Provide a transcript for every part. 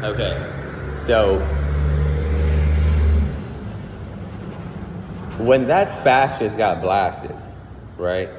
Okay, so when that fascist got blasted, right?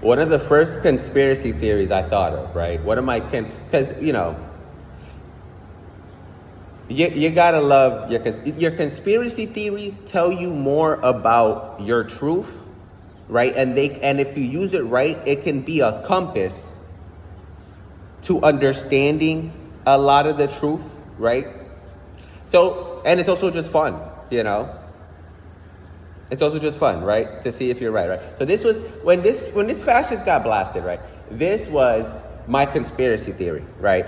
One of the first conspiracy theories I thought of, right? One of my 10, because, you gotta love your conspiracy theories tell you more about your truth, right? And if you use it right, it can be a compass to understanding a lot of the truth, right? So, and it's also just fun, It's also just fun, right? To see if you're right? So this was when this fascist got blasted, right? This was my conspiracy theory, right?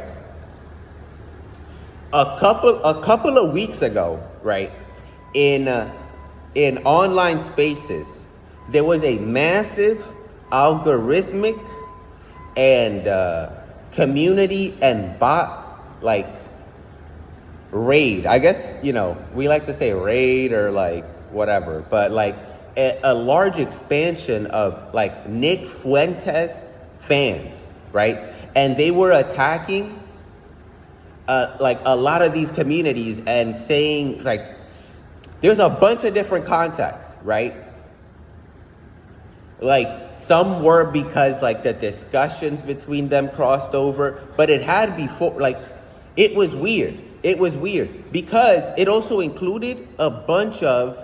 A couple of weeks ago, right? In online spaces, there was a massive algorithmic and community and bot raid. I guess we like to say raid or whatever, but a large expansion of Nick Fuentes fans, right? And they were attacking a lot of these communities and saying there's a bunch of different contexts, right? Some were because the discussions between them crossed over, but it had before, it was weird. It was weird because it also included a bunch of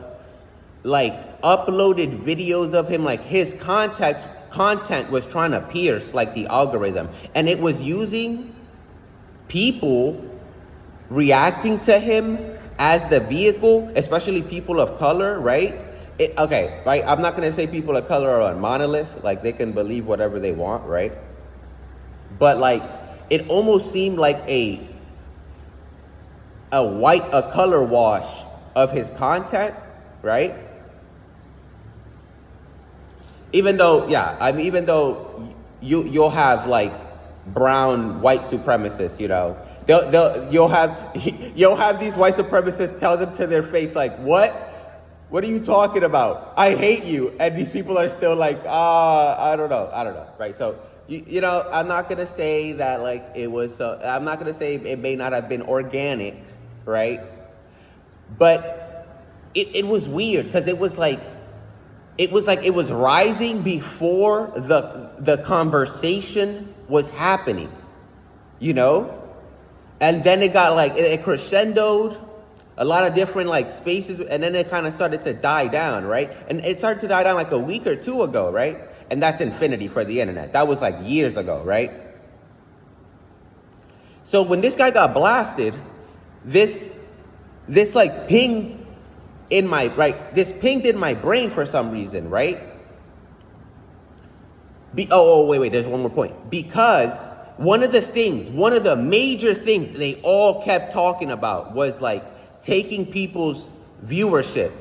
uploaded videos of him, his content was trying to pierce the algorithm, and it was using people reacting to him as the vehicle, especially people of color, right? Right? I'm not going to say people of color are on monolith, they can believe whatever they want, right? But it almost seemed like a color wash of his content, right? Even though you'll have brown white supremacists, you'll have these white supremacists tell them to their face what are you talking about? I hate you. And these people are still I don't know, right? So I'm not gonna say that it was I'm not gonna say it may not have been organic, right? But it was weird because it was it was rising before the conversation was happening, and then it got it crescendoed a lot of different spaces, and then it kind of started to die down, right? And it started to die down a week or two ago, right? And that's infinity for the internet. That was years ago, right? So when this guy got blasted, this pinged in my pinged in my brain for some reason, right? Wait, there's one more point. Because one of the major things they all kept talking about was taking people's viewership,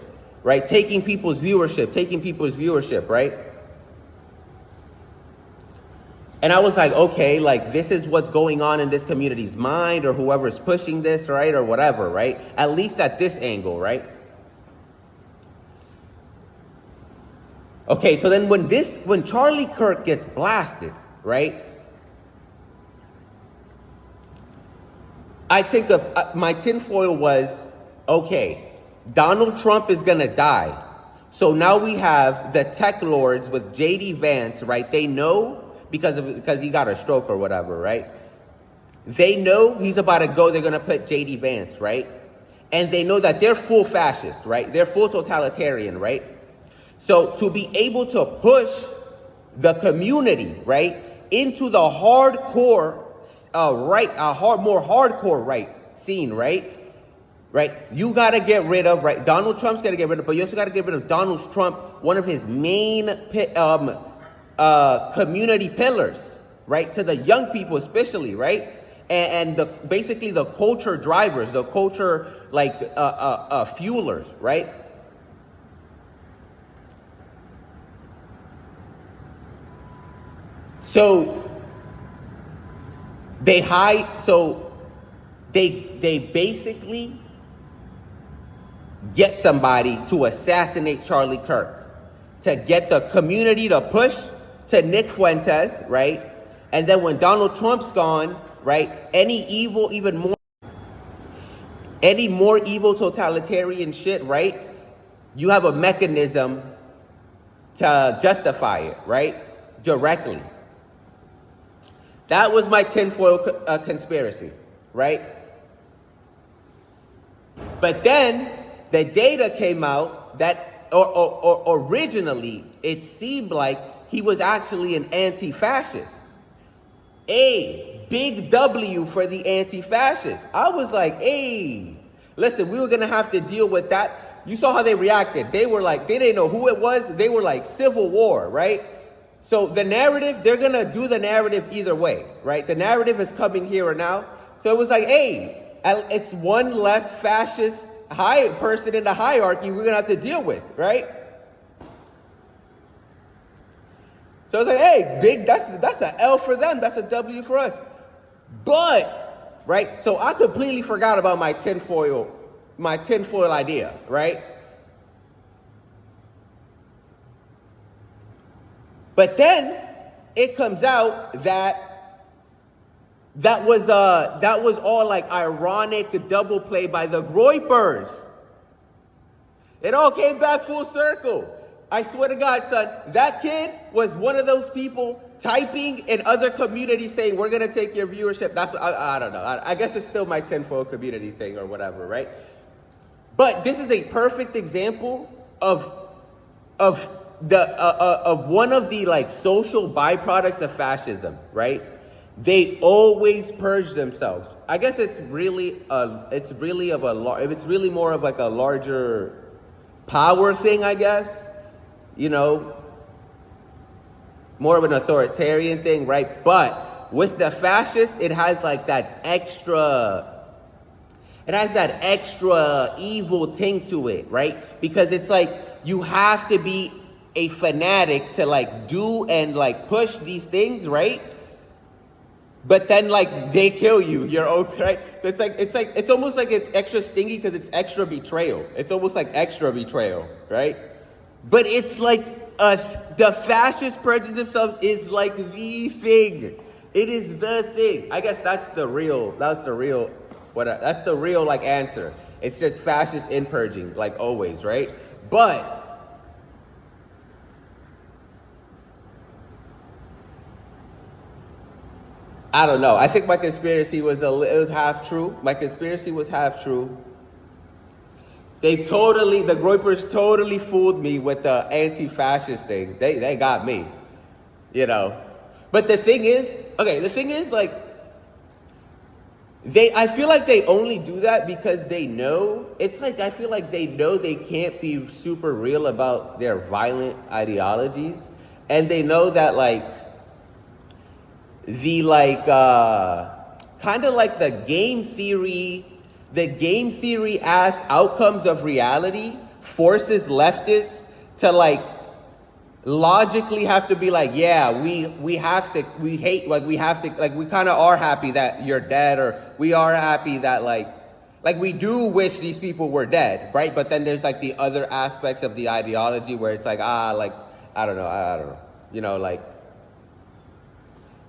right? Taking people's viewership, right? And I was okay, this is what's going on in this community's mind, or whoever's pushing this, right? Or whatever, right? At least at this angle, right? Okay, so then when Charlie Kirk gets blasted, right? I think my tinfoil was, okay, Donald Trump is gonna die. So now we have the tech lords with JD Vance, right? They know because he got a stroke or whatever, right? They know he's about to go. They're gonna put JD Vance, right? And they know that they're full fascist, right? They're full totalitarian, right? So to be able to push the community, right, into the hardcore more hardcore right scene, right? You got to get rid of, right? Donald Trump's got to get rid of, but you also got to get rid of Donald Trump, one of his main community pillars, right? To the young people especially, right? And basically the culture drivers, the culture fuelers, right? So they basically get somebody to assassinate Charlie Kirk, to get the community to push to Nick Fuentes, right? And then when Donald Trump's gone, right? Any more evil totalitarian shit, right? You have a mechanism to justify it, right? Directly. That was my tinfoil conspiracy, right? But then the data came out that, or originally, it seemed like he was actually an anti-fascist. A big W for the anti-fascists. I was like, hey, listen, we were going to have to deal with that. You saw how they reacted. They were like, they didn't know who it was. They were like civil war, right? So the narrative, they're going to do the narrative either way, right? The narrative is coming here or now. So it was like, hey, it's one less fascist high person in the hierarchy we're going to have to deal with, right? So it's like, hey, big, that's an L for them. That's a W for us. But, right? So I completely forgot about my tinfoil idea, right? But then it comes out that was all like ironic double play by the Groypers. It all came back full circle. I swear to God, son, that kid was one of those people typing in other communities saying, we're going to take your viewership. That's what, I don't know. I guess it's still my tinfoil community thing or whatever, right? But this is a perfect example of one of the like social byproducts of fascism, right? They always purge themselves. I guess it's really more of like a larger power thing, I guess. You know, more of an authoritarian thing, right? But with the fascists, it has that extra evil ting to it, right? Because it's like you have to be a fanatic to like do and like push these things, right? But then like they kill you, you're okay, right? So it's almost like it's extra stingy because it's extra betrayal. It's almost like extra betrayal, right? But it's like the fascists purging themselves is like the thing. It is the thing. I guess that's the real like answer. It's just fascist in purging, like always, right? But I don't know. I think my conspiracy was half true. My conspiracy was half true. The Groypers totally fooled me with the anti-fascist thing. They got me, you know. But the thing is like, I feel like they only do that because they know, I feel like they know they can't be super real about their violent ideologies. And they know that like, kind of like the game theory ass outcomes of reality forces leftists to like logically have to be like, yeah, we kind of are happy that you're dead, or we are happy that like we do wish these people were dead, right? But then there's like the other aspects of the ideology where it's like, I don't know, like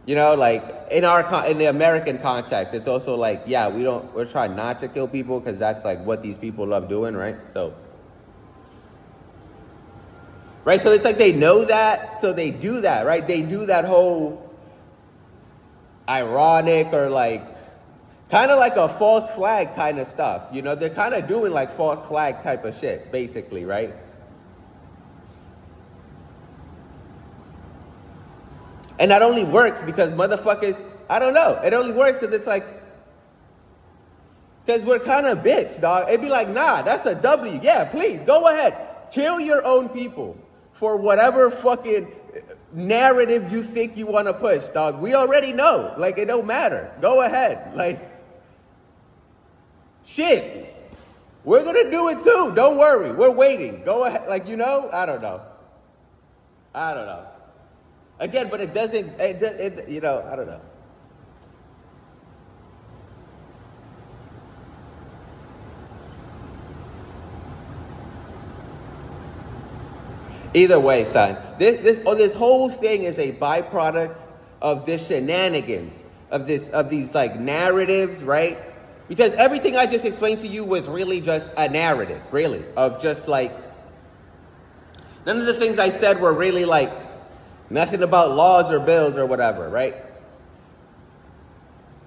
in the American context, it's also like, yeah, we're trying not to kill people because that's like what these people love doing, right? So it's like they know that, so they do that, right? They do that whole ironic or like kind of like a false flag kind of stuff, you know? They're kind of doing like false flag type of shit, basically, right? And that only works because motherfuckers, I don't know. It only works because it's like, because we're kind of bitch, dog. It'd be like, nah, that's a W. Yeah, please, go ahead. Kill your own people for whatever fucking narrative you think you want to push, dog. We already know. Like, it don't matter. Go ahead. Like, shit. We're going to do it too. Don't worry. We're waiting. Go ahead. Like, you know? I don't know. Again, but it doesn't, I don't know. Either way, son, this whole thing is a byproduct of this shenanigans of these like narratives, right? Because everything I just explained to you was really just a narrative, really, of just like, none of the things I said were really like nothing about laws or bills or whatever, right?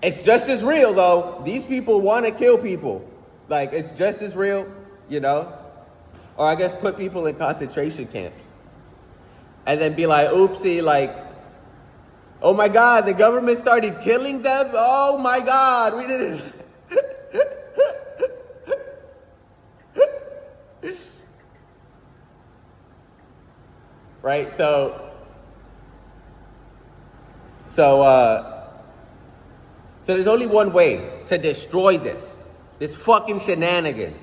It's just as real though. These people want to kill people. Like, it's just as real, you know? Or I guess put people in concentration camps. And then be like, oopsie, like, oh my God, the government started killing them? Oh my God, we didn't. Right? So there's only one way to destroy this fucking shenanigans.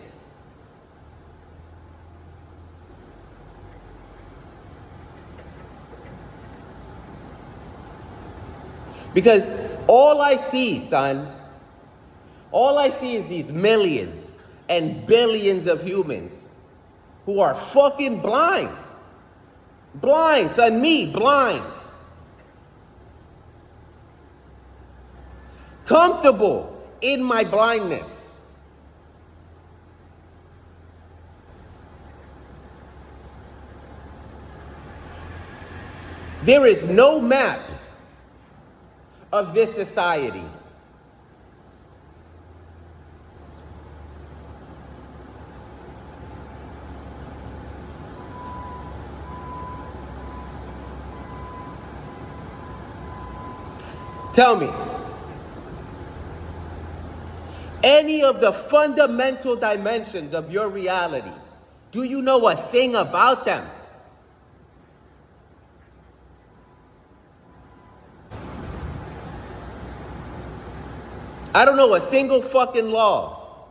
Because all I see, son, all I see is these millions and billions of humans who are fucking blind. Blind, son, me, blind. Comfortable in my blindness. There is no map of this society. Tell me, any of the fundamental dimensions of your reality, do you know a thing about them? I don't know a single fucking law.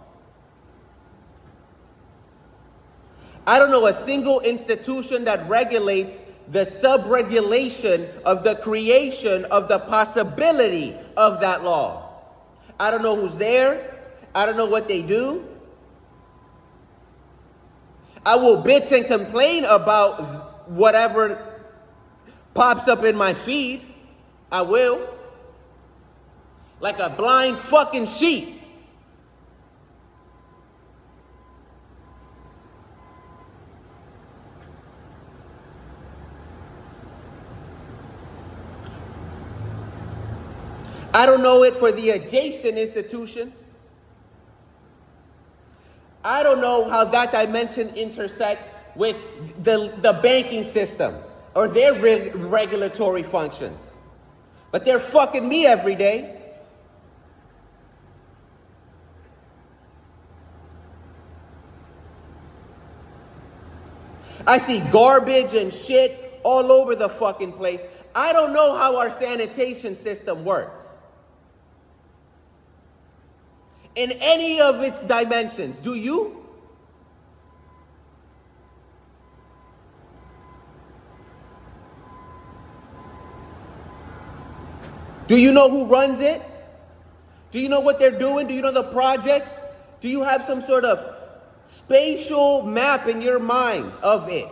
I don't know a single institution that regulates the sub-regulation of the creation of the possibility of that law. I don't know who's there. I don't know what they do. I will bitch and complain about whatever pops up in my feed. I will. Like a blind fucking sheep. I don't know it for the adjacent institution. I don't know how that dimension intersects with the banking system or their regulatory functions. But they're fucking me every day. I see garbage and shit all over the fucking place. I don't know how our sanitation system works. In any of its dimensions. Do you? Do you know who runs it? Do you know what they're doing? Do you know the projects? Do you have some sort of spatial map in your mind of it?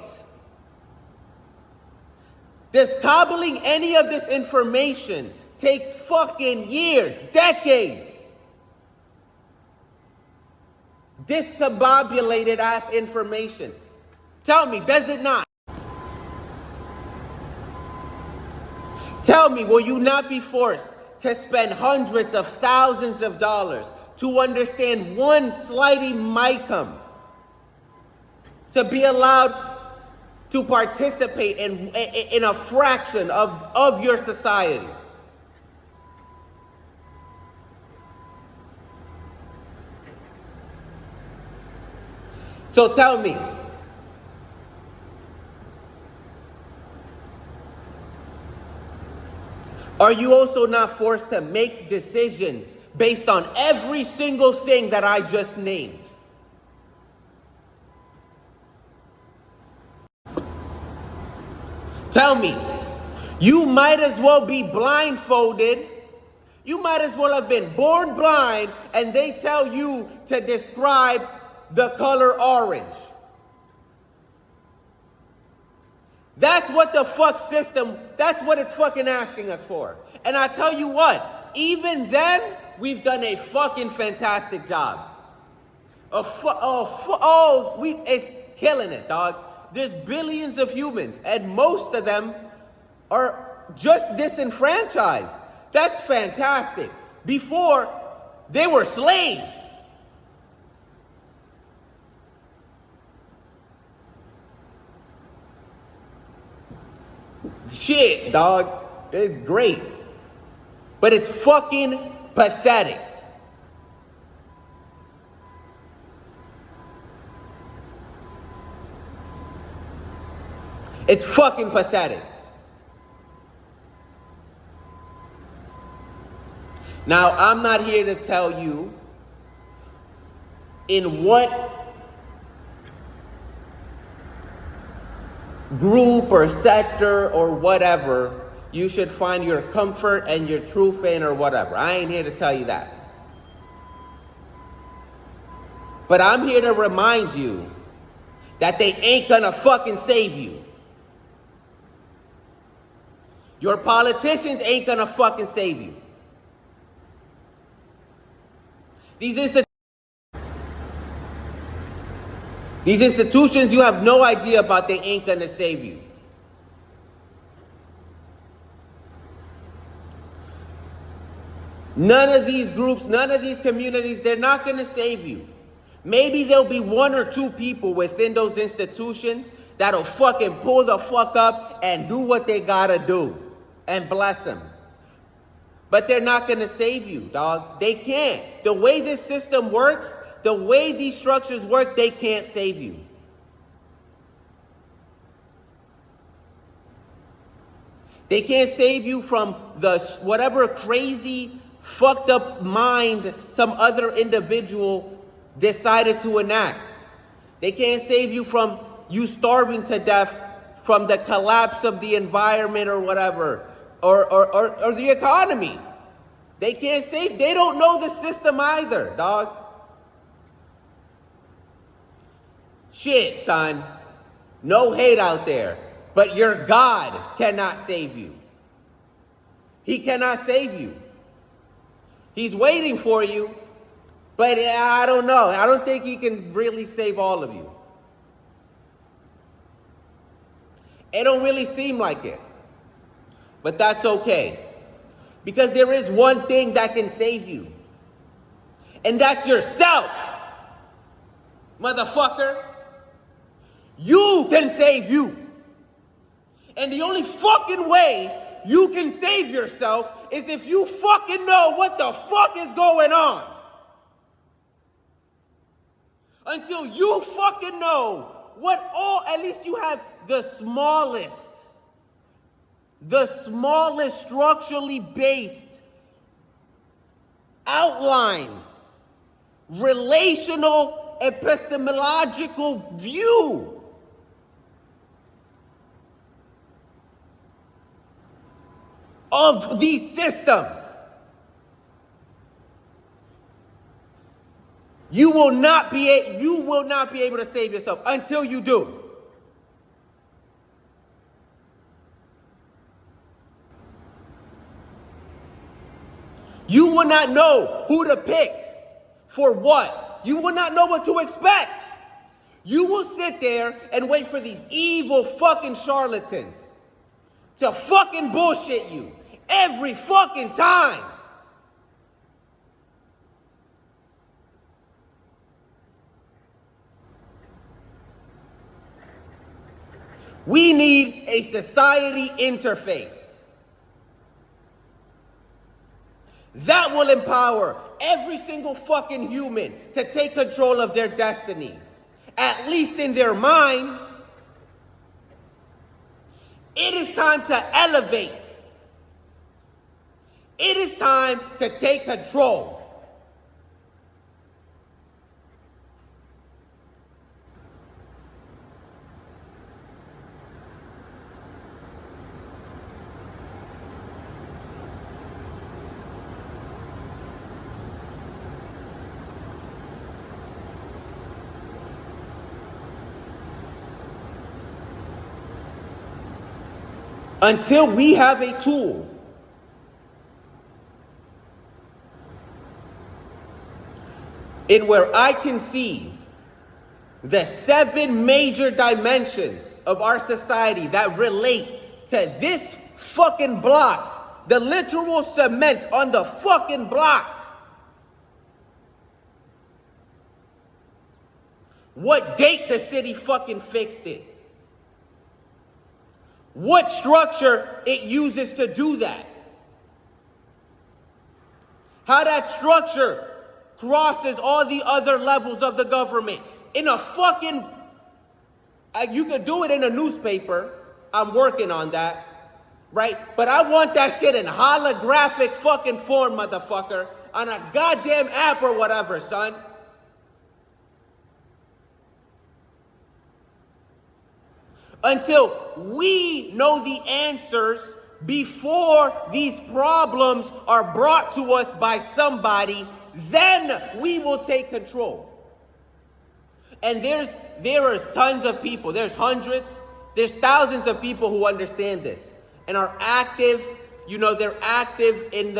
Does cobbling any of this information takes fucking years, decades? Discombobulated ass information. Tell me, does it not? Tell me, will you not be forced to spend hundreds of thousands of dollars to understand one slighty micum, to be allowed to participate in a fraction of your society? So tell me, are you also not forced to make decisions based on every single thing that I just named? Tell me, you might as well be blindfolded. You might as well have been born blind and they tell you to describe the color orange. That's what the fuck system, that's what it's fucking asking us for. And I tell you what, even then, we've done a fucking fantastic job. It's killing it, dog. There's billions of humans, and most of them are just disenfranchised. That's fantastic. Before, they were slaves. Shit, dog. It's great. But it's fucking pathetic. It's fucking pathetic. Now, I'm not here to tell you in what group or sector or whatever you should find your comfort and your truth in or whatever. I ain't here to tell you that. But I'm here to remind you that they ain't gonna fucking save you. Your politicians ain't gonna fucking save you. These institutions you have no idea about, they ain't gonna save you. None of these groups, none of these communities, they're not gonna save you. Maybe there'll be one or two people within those institutions that'll fucking pull the fuck up and do what they gotta do. And bless them. But they're not gonna save you, dog. They can't. The way this system works, the way these structures work, they can't save you. They can't save you from the whatever crazy, fucked up mind some other individual decided to enact. They can't save you from you starving to death from the collapse of the environment or whatever, or the economy. They can't save, they don't know the system either, dog. Shit, son. No hate out there. But your God cannot save you. He cannot save you. He's waiting for you, but I don't know. I don't think he can really save all of you. It don't really seem like it. But that's okay. Because there is one thing that can save you. And that's yourself. Motherfucker. You can save you. And the only fucking way you can save yourself is if you fucking know what the fuck is going on. Until you fucking know at least you have the smallest structurally based outline, relational, epistemological view of these systems. You will not be able to save yourself until you do. You will not know who to pick for what. You will not know what to expect. You will sit there and wait for these evil fucking charlatans to fucking bullshit you every fucking time. We need a society interface that will empower every single fucking human to take control of their destiny, at least in their mind. It is time to elevate. It is time to take control. Until we have a tool in where I can see the 7 major dimensions of our society that relate to this fucking block, the literal cement on the fucking block. What date the city fucking fixed it? What structure it uses to do that? How that structure crosses all the other levels of the government. In a fucking, you could do it in a newspaper. I'm working on that, right? But I want that shit in holographic fucking form, motherfucker, on a goddamn app or whatever, son. Until we know the answers before these problems are brought to us by somebody, then we will take control. And there are tons of people, there's hundreds, there's thousands of people who understand this and are active. You know, they're active in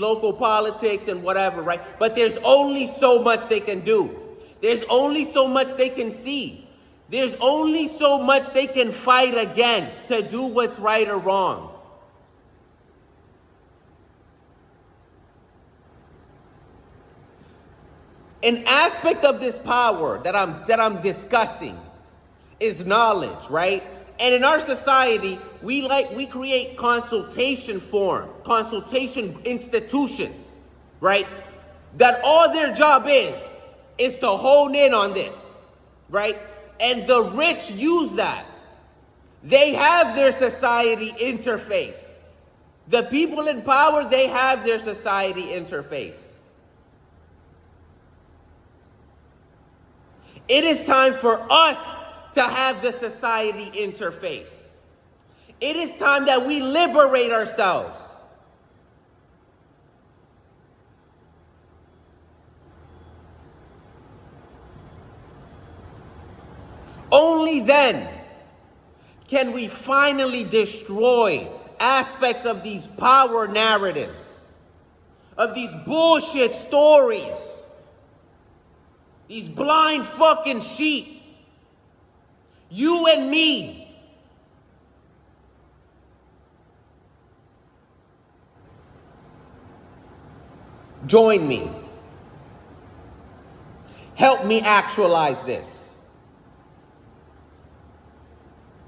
local politics and whatever, right? But there's only so much they can do. There's only so much they can see. There's only so much they can fight against to do what's right or wrong. An aspect of this power that I'm discussing is knowledge, right? And in our society, we create consultation institutions, right? That all their job is to hone in on this, right? And the rich use that. They have their society interface. The people in power, they have their society interface. It is time for us to have the society interface. It is time that we liberate ourselves. Only then can we finally destroy aspects of these power narratives, of these bullshit stories, these blind fucking sheep. You and me. Join me. Help me actualize this.